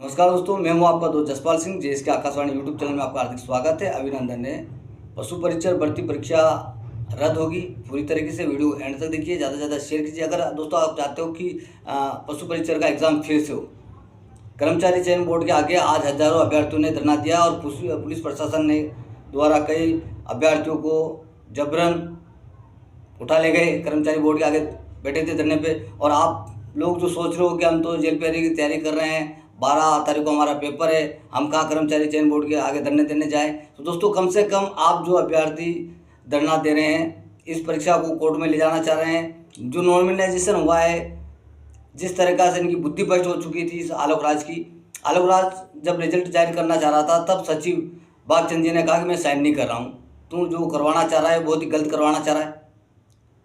नमस्कार दोस्तों, मैं हूं आपका दोस्त Jaspal Singh. JSK Akashvani YouTube channel में आपका हार्दिक स्वागत है। अभिनंदन है। पशु परिचर भर्ती परीक्षा रद्द होगी। पूरी तरीके से वीडियो एंड तक देखिए, ज़्यादा से ज़्यादा शेयर कीजिए। अगर दोस्तों आप चाहते हो कि पशु परिचर का एग्ज़ाम फिर से हो, कर्मचारी चयन बोर्ड के आगे आज हजारों अभ्यर्थियों ने धरना दिया और पुलिस प्रशासन ने द्वारा कई अभ्यर्थियों को जबरन उठा ले गए। कर्मचारी बोर्ड के आगे बैठे थे धरने पे। और आप लोग जो सोच रहे हो कि हम तो जेल पेरी की तैयारी कर रहे हैं, 12 तारीख को हमारा पेपर है, हम कहाँ कर्मचारी चयन बोर्ड के आगे धरने देने जाएं। तो दोस्तों, कम से कम आप जो अभ्यर्थी धरना दे रहे हैं, इस परीक्षा को कोर्ट में ले जाना चाह रहे हैं, जो नॉर्मलाइजेशन हुआ है, जिस तरीक़ा से इनकी बुद्धि भ्रष्ट हो चुकी थी इस आलोक राज की। आलोक राज जब रिजल्ट जारी करना चाह रहा था, तब सचिव बागचंद जी ने कहा कि मैं साइन नहीं कर रहा हूँ, तू जो करवाना चाह रहा है बहुत ही गलत करवाना चाह रहा है।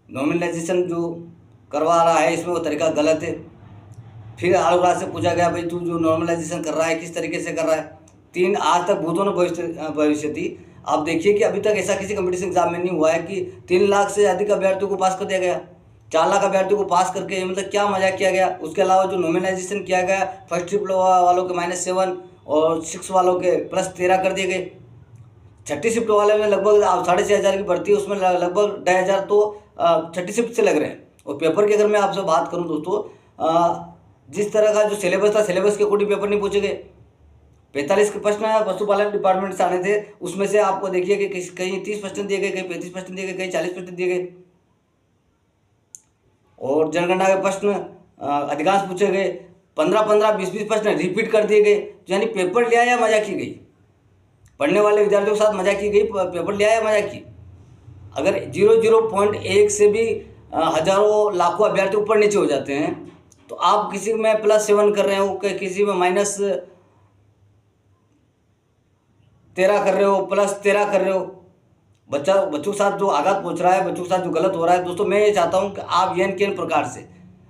नॉर्मलाइजेशन जो करवा रहा है, इसमें वो तरीका गलत है। फिर आलोक राज से पूछा गया, भाई तू जो नॉर्मलाइजेशन कर रहा है किस तरीके से कर रहा है। आज तक भूतों ने भविष्य थी। आप देखिए कि अभी तक ऐसा किसी कंपटीशन एग्जाम में नहीं हुआ है कि 3 लाख से अधिक अभ्यर्थियों को पास कर दिया गया। 4 लाख अभ्यर्थियों को पास करके मतलब क्या मजाक किया गया। उसके अलावा जो नॉर्मलाइजेशन किया गया, फर्स्ट ट्रिप वालों के -7 और 6 वालों के +13 कर दिए गए। छठी शिफ्ट वाले में लगभग 6,500 की भर्ती है, उसमें लगभग 2,500 तो छठी शिफ्ट से लग रहे हैं। और पेपर की अगर मैं आपसे बात करूं दोस्तों, जिस तरह का जो सिलेबस था, सिलेबस के अकॉर्डिंग पेपर नहीं पूछे गए। 45 के प्रश्न पशुपालन डिपार्टमेंट से आने थे, उसमें से आपको देखिए कि कहीं 30 प्रश्न दिए गए, कहीं 35 प्रश्न दिए गए, कहीं 40 प्रश्न दिए गए। और जनगणना के प्रश्न अधिकांश पूछे गए। 15-15, 20-20 प्रश्न रिपीट कर दिए गए। यानी पेपर लिया या मजा की गई, पढ़ने वाले विद्यार्थियों के साथ मजा की गई, पेपर लिया या मजा की। अगर 0.1 से भी हजारों लाखों अभ्यर्थी ऊपर नीचे हो जाते हैं, तो आप किसी में +7 कर रहे हो, किसी में -13 कर रहे हो, +13 कर रहे हो। बच्चों के साथ जो आघात पहुंच रहा है, बच्चों के साथ जो गलत हो रहा है, दोस्तों मैं ये चाहता हूं कि आप ये किन प्रकार से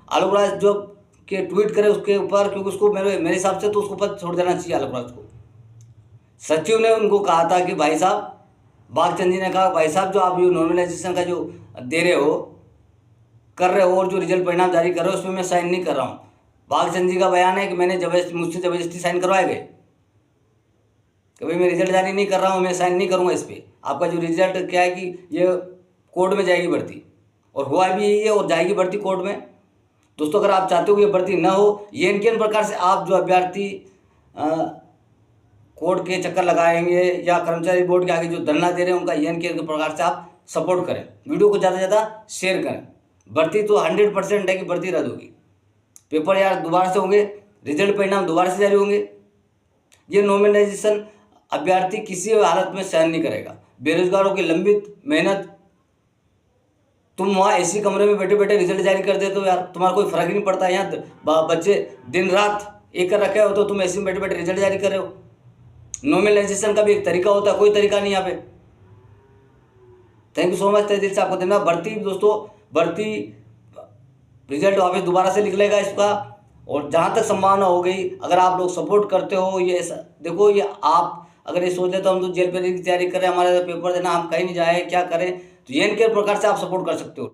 आलोक राज जो के ट्वीट करें उसके ऊपर, क्योंकि उसको मेरे हिसाब से तो उसको ऊपर छोड़ देना चाहिए आलोक राज को। सचिव ने उनको कहा था कि भाई साहब, बागचंद जी ने कहा भाई साहब, जो आप ये नॉर्मलाइजेशन का जो दे रहे हो, कर रहे हो, और जो रिजल्ट परिणाम जारी कर रहे हो, उसमें मैं साइन नहीं कर रहा हूँ। बागचंद जी का बयान है कि मुझसे जबरदस्ती साइन करवाए गए, कि भाई मैं रिजल्ट जारी नहीं कर रहा हूँ, मैं साइन नहीं करूँगा इस पर। आपका जो रिजल्ट क्या है कि ये कोर्ट में जाएगी भर्ती, और हुआ भी यही है, और जाएगी भर्ती कोर्ट में। दोस्तों, अगर आप चाहते हो कि ये भर्ती न हो, ये इनके प्रकार से आप जो अभ्यर्थी कोर्ट के चक्कर लगाएंगे या कर्मचारी बोर्ड के आगे जो धरना दे रहे हैं, उनका यन के प्रकार से आप सपोर्ट करें, वीडियो को ज़्यादा से ज़्यादा शेयर करें। भर्ती तो 100% है कि भर्ती रद्द होगी। पेपर यार दोबारा से होंगे, रिजल्ट परिणाम दोबारा से जारी होंगे। ये नॉर्मलाइजेशन अभ्यर्थी किसी हालत में सहन नहीं करेगा। बेरोजगारों की लंबित मेहनत, तुम वहाँ एसी कमरे में बैठे बैठे रिजल्ट जारी कर देते हो यार, तुम्हारा कोई फर्क ही नहीं पड़ता। यहाँ बच्चे दिन रात एक कर रखे हो, तो तुम एसी में बैठे बैठे रिजल्ट जारी कर रहे हो। नॉर्मलाइजेशन का भी एक तरीका होता है, कोई तरीका नहीं यहाँ पे। Thank you so much. तहे दिल से आपको धन्यवाद। भर्ती दोस्तों, भर्ती रिजल्ट वापस दोबारा से निकलेगा इसका, और जहाँ तक संभावना हो गई, अगर आप लोग सपोर्ट करते हो, ये देखो, ये आप अगर ये सोच लेते हो हम तो जेल पेरी की तैयारी करें, हमारा पेपर देना, हम कहीं नहीं जाए, क्या करें, तो ये इनके प्रकार से आप सपोर्ट कर सकते हो।